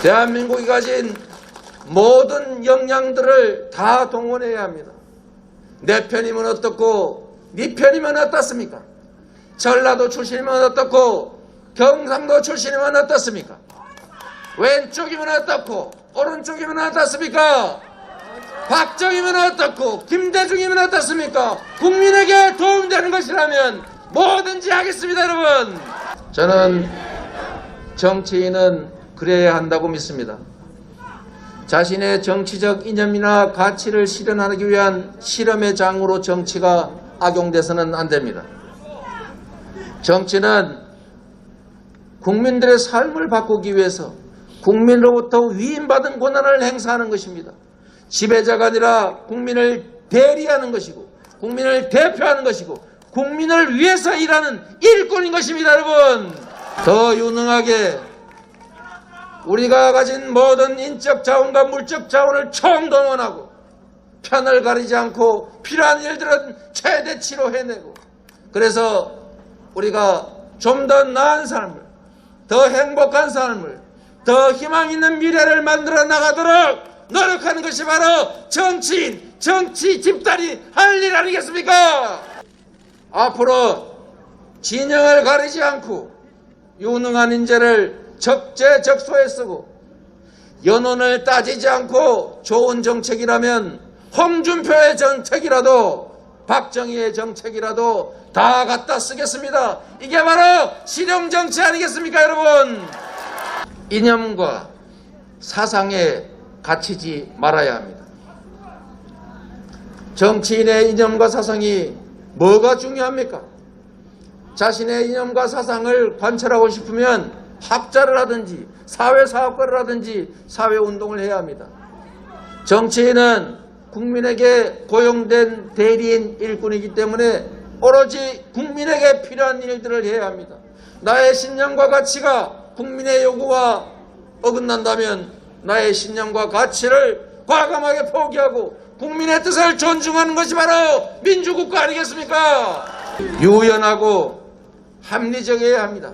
대한민국이 가진 모든 역량들을 다 동원해야 합니다. 내 편이면 어떻고 네 편이면 어떻습니까? 전라도 출신이면 어떻고 경상도 출신이면 어떻습니까? 왼쪽이면 어떻고 오른쪽이면 어떻습니까? 박정희면 어떻고 김대중이면 어떻습니까? 국민에게 도움되는 것이라면 뭐든지 하겠습니다. 여러분, 저는 정치인은 그래야 한다고 믿습니다. 자신의 정치적 이념이나 가치를 실현하기 위한 실험의 장으로 정치가 악용돼서는 안 됩니다. 정치는 국민들의 삶을 바꾸기 위해서 국민으로부터 위임받은 권한을 행사하는 것입니다. 지배자가 아니라 국민을 대리하는 것이고 국민을 대표하는 것이고 국민을 위해서 일하는 일꾼인 것입니다. 여러분, 더 유능하게 우리가 가진 모든 인적 자원과 물적 자원을 총동원하고 편을 가리지 않고 필요한 일들은 최대치로 해내고, 그래서 우리가 좀 더 나은 삶을, 더 행복한 삶을, 더 희망 있는 미래를 만들어 나가도록 노력하는 것이 바로 정치인, 정치 집단이 할 일 아니겠습니까? 앞으로 진영을 가리지 않고 유능한 인재를 적재적소에 쓰고 연원을 따지지 않고 좋은 정책이라면 홍준표의 정책이라도 박정희의 정책이라도 다 갖다 쓰겠습니다. 이게 바로 실용정치 아니겠습니까? 여러분, 이념과 사상에 갇히지 말아야 합니다. 정치인의 이념과 사상이 뭐가 중요합니까? 자신의 이념과 사상을 관철하고 싶으면 학자를 하든지 사회사업가를 하든지 사회운동을 해야 합니다. 정치인은 국민에게 고용된 대리인 일꾼이기 때문에 오로지 국민에게 필요한 일들을 해야 합니다. 나의 신념과 가치가 국민의 요구와 어긋난다면 나의 신념과 가치를 과감하게 포기하고 국민의 뜻을 존중하는 것이 바로 민주국가 아니겠습니까? 유연하고 합리적이어야 합니다.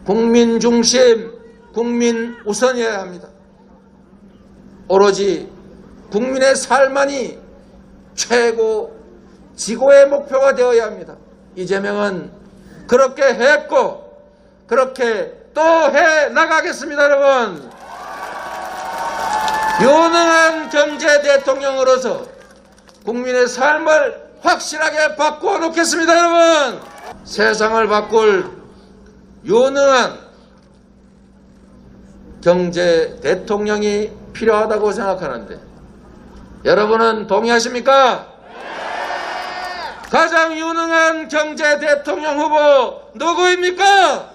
국민 중심, 국민 우선이어야 합니다. 오로지 국민의 삶만이 최고 지고의 목표가 되어야 합니다. 이재명은 그렇게 했고 그렇게 또 해 나가겠습니다. 여러분, 유능한 경제 대통령으로서 국민의 삶을 확실하게 바꾸어 놓겠습니다. 여러분, 세상을 바꿀 유능한 경제 대통령이 필요하다고 생각하는데 여러분은 동의하십니까? 네! 가장 유능한 경제 대통령 후보 누구입니까?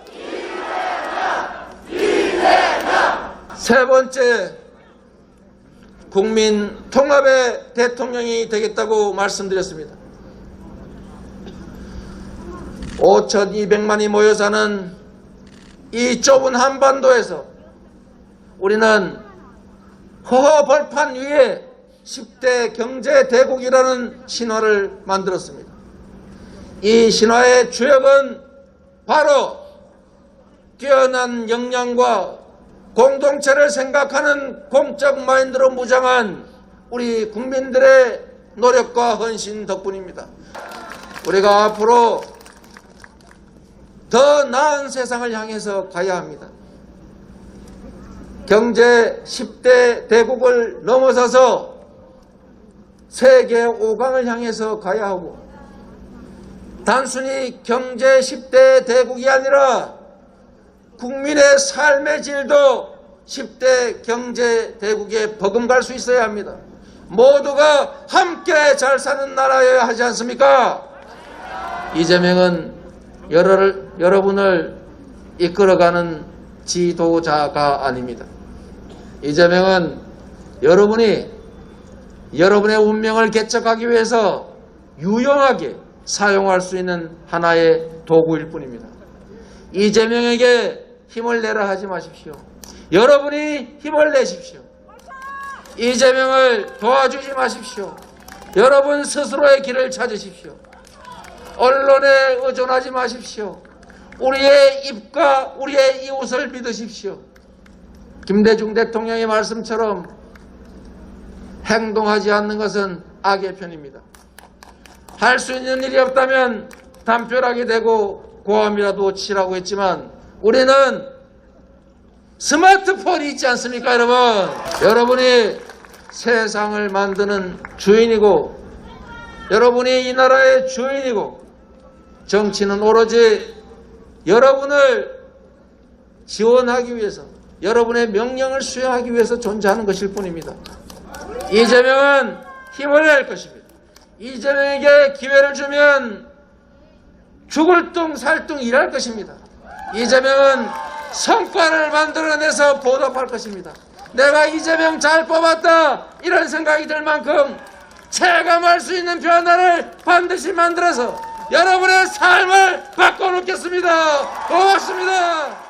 이재명! 세 번째, 국민 통합의 대통령이 되겠다고 말씀드렸습니다. 5,200만이 모여 사는 이 좁은 한반도에서 우리는 허허벌판 위에 10대 경제 대국이라는 신화를 만들었습니다. 이 신화의 주역은 바로 뛰어난 역량과 공동체를 생각하는 공적 마인드로 무장한 우리 국민들의 노력과 헌신 덕분입니다. 우리가 앞으로 더 나은 세상을 향해서 가야 합니다. 경제 10대 대국을 넘어서서 세계 5강을 향해서 가야 하고, 단순히 경제 10대 대국이 아니라 국민의 삶의 질도 10대 경제 대국에 버금갈 수 있어야 합니다. 모두가 함께 잘 사는 나라여야 하지 않습니까? 이재명은 여러분을 이끌어가는 지도자가 아닙니다. 이재명은 여러분이 여러분의 운명을 개척하기 위해서 유용하게 사용할 수 있는 하나의 도구일 뿐입니다. 이재명에게 힘을 내라 하지 마십시오. 여러분이 힘을 내십시오. 이재명을 도와주지 마십시오. 여러분 스스로의 길을 찾으십시오. 언론에 의존하지 마십시오. 우리의 입과 우리의 이웃을 믿으십시오. 김대중 대통령의 말씀처럼 행동하지 않는 것은 악의 편입니다. 할 수 있는 일이 없다면 담벼락이 되고 고함이라도 치라고 했지만 우리는 스마트폰이 있지 않습니까, 여러분? 여러분이 세상을 만드는 주인이고 여러분이 이 나라의 주인이고 정치는 오로지 여러분을 지원하기 위해서 여러분의 명령을 수행하기 위해서 존재하는 것일 뿐입니다. 이재명은 힘을 낼 것입니다. 이재명에게 기회를 주면 죽을 둥 살 둥 일할 것입니다. 이재명은 성과를 만들어내서 보답할 것입니다. 내가 이재명 잘 뽑았다 이런 생각이 들 만큼 체감할 수 있는 변화를 반드시 만들어서 여러분의 삶을 바꿔놓겠습니다. 고맙습니다.